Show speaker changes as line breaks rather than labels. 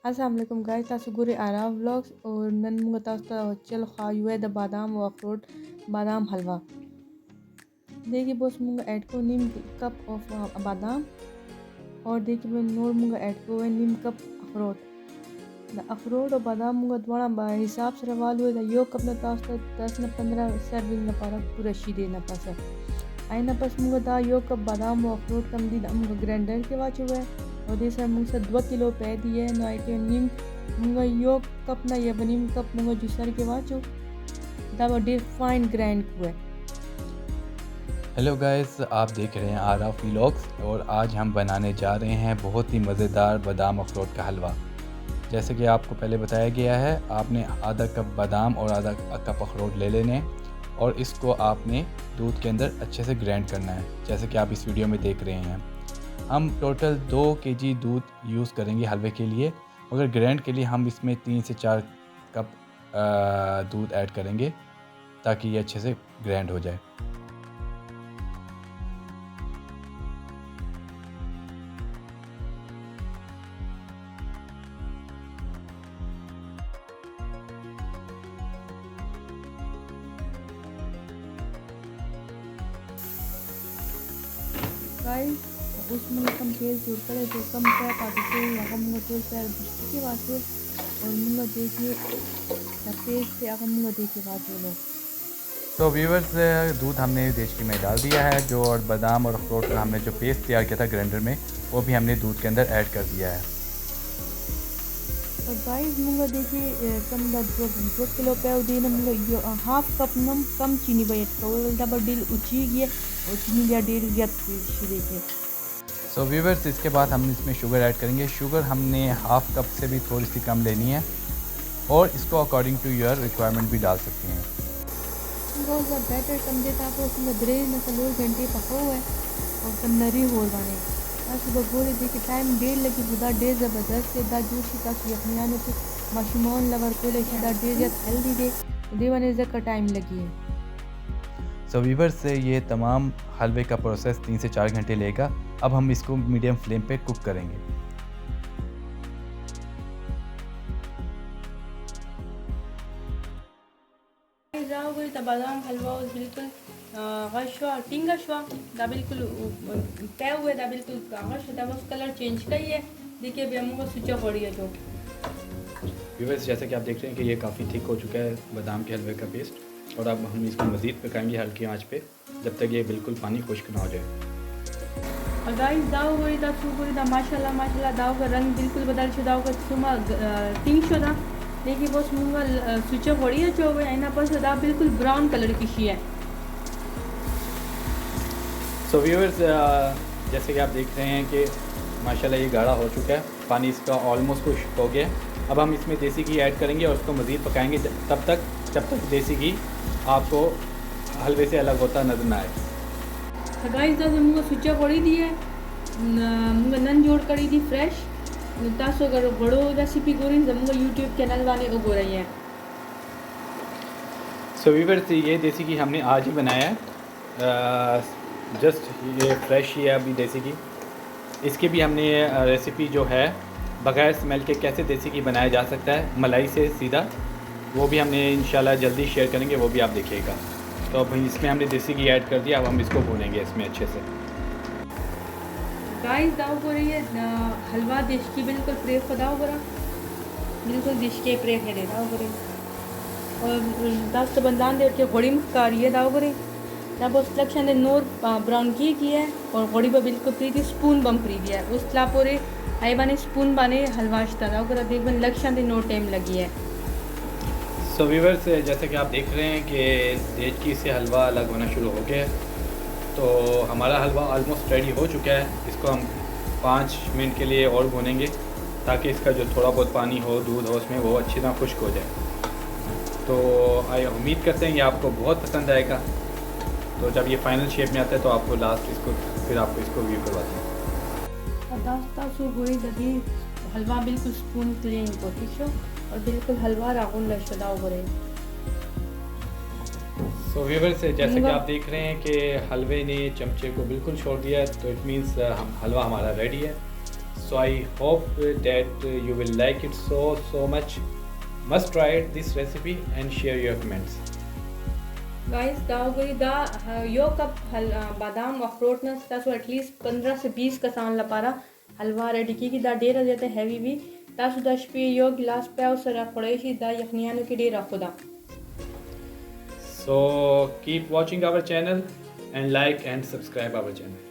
अस्सलाम वालेकुम गाइस तासु गुरे आराम व्लॉग्स और नन मुंगा तास्ता चल खायुए द बादाम व अखरोट बादाम हलवा देखिए बस मुंगा ऐड को नीम कप ऑफ बादाम और देखिए मैं नोर मुंगा ऐड को नीम कप अखरोट द अखरोट और बादाम मुंगा द्वारा बा हिसाब से रवाल हुए द यो कप न तास्ता 10 न 15 सर्विंग न पारा पूरा शीदे न पासा आइना पस मुंगा दा यो कप बादाम व अखरोट कम दी द मुंगा ग्राइंडर के वाच हुए और देसा मुंगा 2 किलो पे दिए ना आइटे नीम मुंगा यो कप ना ये बनीम कप मुंगा जूसर के वाचो तब डे फाइन ग्राइंड हुए।
हेलो गाइस, आप देख रहे हैं आराफ व्लॉग्स और आज हम बनाने जा रहे हैं बहुत ही मज़ेदार बादाम अखरोट का हलवा। जैसे कि आपको पहले बताया गया है, आपने आधा कप बादाम और आधा कप अखरोट ले लेने और इसको आपने दूध के अंदर अच्छे से ग्राइंड करना है, जैसे कि आप इस वीडियो में देख रहे हैं। हम टोटल 2 केजी दूध यूज़ करेंगे हलवे के लिए, मगर ग्राइंड के लिए हम इसमें 3 से 4 कप दूध ऐड करेंगे ताकि ये अच्छे से ग्राइंड हो जाए।
गाइस उसमें कम तेल से ऊपर जो कम है पाते थे यहाँ मुंगा तेल से बिस्किट के वाचो और मुंगा देखिए पेस्ट से अगर मुंगा देखिए वाचो लो।
तो व्यूवर्स, दूध हमने देचकी में डाल दिया है जो, और बादाम और अखरोट का हमने जो पेस्ट तैयार किया था ग्राइंडर में, वो भी हमने दूध के अंदर ऐड कर दिया है।
और गाइस मुंगा देखिए कम दा 2 किलो पे उदीन मुंगा हाफ कप नम कम चीनी बैठ का वो डबल डील उची गया और चीनी या डेढ़ गया देखिए।
सो व्यूवर्स, इसके बाद हम इसमें शुगर ऐड करेंगे। शुगर हमने हाफ कप से भी थोड़ी सी कम लेनी है और इसको अकॉर्डिंग टू योर रिक्वायरमेंट भी डाल सकते हैं।
बहुत ज़्यादा बैटर कम देता तो उसमें दरेज में 2 घंटे पका हुआ है और कम नरी हो बने आज सुबह गोरे देखिए टाइम डेढ़ लगी बुदा डेढ़ ज़बरदस्त दा जूसी का यखनियान से माशुमान लवर को लेके दा डेढ़ या हेल्दी दे देवाने का टाइम लगी है।
सो व्यूवर्स, से ये तमाम हलवे का प्रोसेस 3 से 4 घंटे लेगा। अब हम इसको मीडियम फ्लेम पे कुक करेंगे।
जाओगे तो बादाम हलवा बिल्कुल गशवा टिंगा शवा दा बिल्कुल तय हुए दा बिल्कुल गश दा बस कलर चेंज का ही है देखिए बेमू का सुचा पड़ी है जो।
व्यूवर्स, जैसे कि आप देख रहे हैं कि ये काफ़ी थिक हो चुका है बादाम के हलवे का पेस्ट, और अब हम इसको मज़ीद पकाएंगे हल्की आंच पे जब तक ये बिल्कुल पानी खुश्क ना हो जाए।
और गाइस दाव गोरी दा सुगोरी दा माशाल्लाह दाव का रंग बिल्कुल बदल छो दाव का सुमा पिंक शो दा देखिए बस मुंगा स्विच ऑफ होड़ी है जो है ना बस दा बिल्कुल ब्राउन कलर की शी है।
सो व्यूअर्स, जैसे कि आप देख रहे हैं कि माशाल्लाह ये गाढ़ा हो चुका है, पानी इसका ऑलमोस्ट खुश्क हो गया है। अब हम इसमें देसी घी ऐड करेंगे और उसको मज़ीद पकाएंगे जब तक देसी घी आपको हलवे से अलग होता नजर ना आए।
तो गाइस दा मुंगा स्विच ऑफ होड़ी दी है मुंगा नन जोड़ करी दी फ्रेश तासो अगर बड़ो रेसिपी गोरी मुंगा यूट्यूब चैनल वाले वो गो रही है।
सो व्यूअर्स, ये देसी घी हमने आज ही बनाया है, जस्ट ये फ्रेश ही है अभी देसी घी। इसकी भी हमने रेसिपी जो है बगैर स्मेल के कैसे देसी घी बनाया जा सकता है मलाई से सीधा, वो भी हमने इंशाल्लाह जल्दी शेयर करेंगे, वो भी आप देखिएगा। तो अब इसमें हमने देसी घी ऐड कर दिया, अब हम इसको भूनेंगे इसमें अच्छे से।
गाइस दाव को रही है हलवा देश की बिल्कुल प्रे दाव करा बिल्कुल देश के प्रे है दे दाव करे और 10 बंदान दे के घोड़ी में कारी है दाव करे ना बस लक्षण ने नोर ब्राउन की है और घोड़ी पर बिल्कुल प्रीति स्पून बम प्री दिया है उस ला पूरे आई बने स्पून बने हलवा दाव करा देख बन लक्षण दे नो टाइम लगी है।
सो व्यूअर्स, जैसे कि आप देख रहे हैं कि देचकी से हलवा अलग होना शुरू हो गया है, तो हमारा हलवा ऑलमोस्ट रेडी हो चुका है। इसको हम 5 मिनट के लिए और भूनेंगे ताकि इसका जो थोड़ा बहुत पानी हो दूध हो उसमें वो अच्छी तरह खुश्क हो जाए। तो उम्मीद करते हैं कि आपको बहुत पसंद आएगा। तो जब ये फाइनल शेप में आता है तो आपको लास्ट फिर आपको इसको व्यू करवाते हैं।
हलवा बिल्कुल स्पून क्लीन कोशिश हो और बिल्कुल हलवा राउंड लशदाव करे।
सो व्यूअर्स, जैसे कि आप देख रहे हैं कि हलवे ने चमचे को बिल्कुल छोड़ दिया है, तो इट मीन्स हलवा हमारा रेडी है। So I hope that you will like it so much. Must try this recipe and share your comments.
Guys दावगरी दा यो कप बादाम अखरोट न तासो एटलीस्ट 15 से 20 कसान लपारा हलवा रेडी की दा डेरा देते हैवी भी तासो दशपी यो गिलास पे उसरा पड़ेशी दा यखनियानो की डेरा खुदा.
So keep watching our channel and like and subscribe our channel.